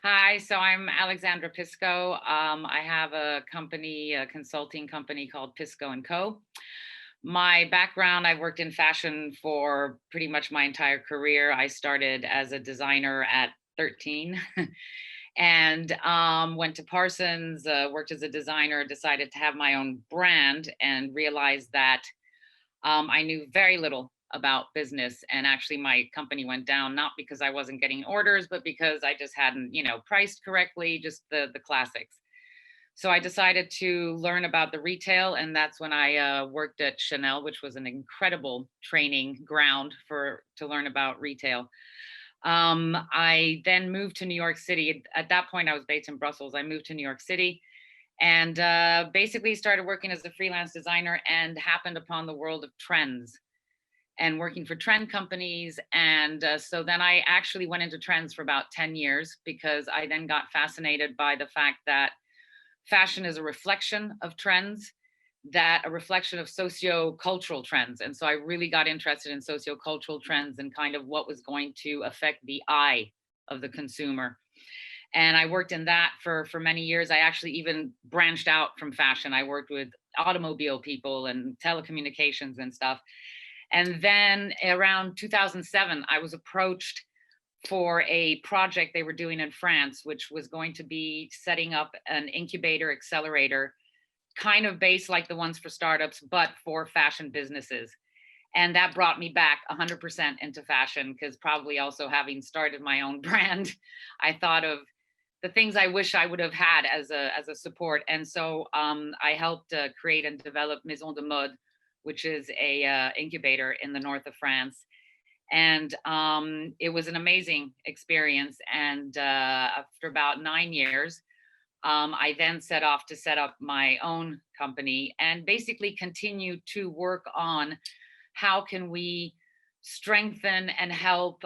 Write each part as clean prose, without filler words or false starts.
Hi, so I'm Alexandra Pisco. I have a company, a consulting company called Pisco and Co. My background, I've worked in fashion for pretty much my entire career. I started as a designer at 13 and went to Parsons, worked as a designer, decided to have my own brand, and realized that I knew very little about business. And actually, my company went down not because I wasn't getting orders, but because I just hadn't, priced correctly, just the classics. So I decided to learn about the retail, and that's when I worked at Chanel, which was an incredible training ground for to learn about retail. I then moved to New York City. At that point, I was based in Brussels. I moved to New York City and basically started working as a freelance designer and happened upon the world of trends and working for trend companies. And so then I actually went into trends for about 10 years because I then got fascinated by the fact that fashion is a reflection of trends, that a reflection of socio-cultural trends. And so I really got interested in socio-cultural trends and kind of what was going to affect the eye of the consumer. And I worked in that for many years. I actually even branched out from fashion. I worked with automobile people and telecommunications and stuff. And then around 2007, I was approached for a project they were doing in France, which was going to be setting up an incubator accelerator, kind of based like the ones for startups, but for fashion businesses. And that brought me back 100% into fashion because probably also having started my own brand, I thought of the things I wish I would have had as a support. And so I helped create and develop Maison de Mode, which is a incubator in the north of France. And it was an amazing experience. And after about 9 years, I then set off to set up my own company and basically continue to work on how can we strengthen and help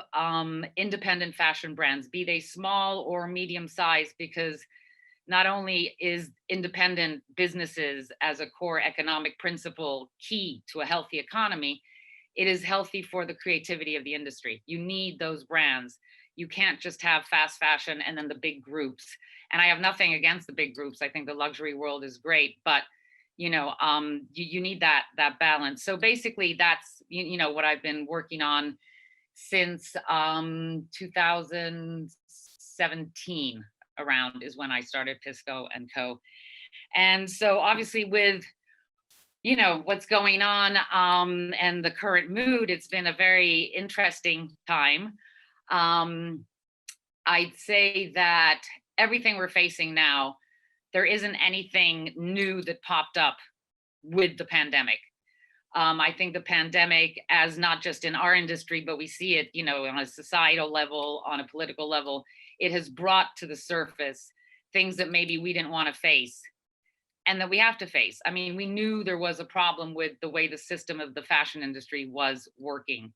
independent fashion brands, be they small or medium sized, because not only is independent businesses as a core economic principle key to a healthy economy, it is healthy for the creativity of the industry. You need those brands. You can't just have fast fashion and then the big groups. And I have nothing against the big groups. I think the luxury world is great, but you need that balance. So basically, that's what I've been working on since 2017 around is when I started Pisco and Co. And so obviously with what's going on and the current mood, it's been a very interesting time. um, I'd say that everything we're facing now, there isn't anything new that popped up with the pandemic. I think the pandemic, as not just in our industry, but we see it, on a societal level, on a political level, it has brought to the surface things that maybe we didn't want to face and that we have to face. I mean, we knew there was a problem with the way the system of the fashion industry was working.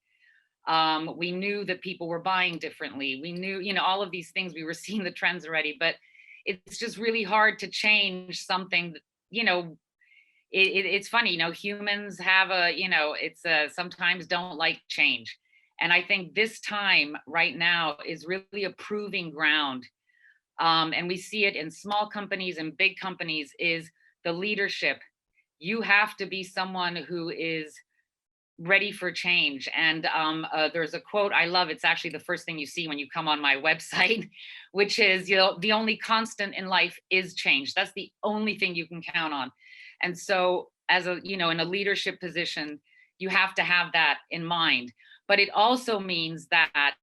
We knew that people were buying differently. We knew, all of these things. We were seeing the trends already, but it's just really hard to change something that, it's funny, humans have it's sometimes don't like change. And I think this time right now is really a proving ground. And we see it in small companies and big companies is the leadership. You have to be someone who is ready for change. And there's a quote I love. It's actually the first thing you see when you come on my website, which is, the only constant in life is change. That's the only thing you can count on. And so, as in a leadership position, you have to have that in mind. But it also means that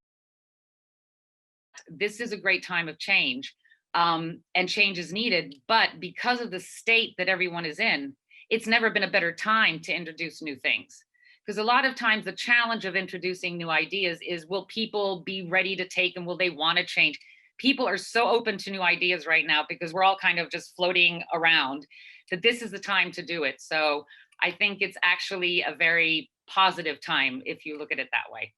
this is a great time of change, and change is needed. But because of the state that everyone is in, it's never been a better time to introduce new things. Because a lot of times the challenge of introducing new ideas is, will people be ready to take and will they want to change? People are so open to new ideas right now because we're all kind of just floating around, that this is the time to do it. So I think it's actually a very positive time if you look at it that way.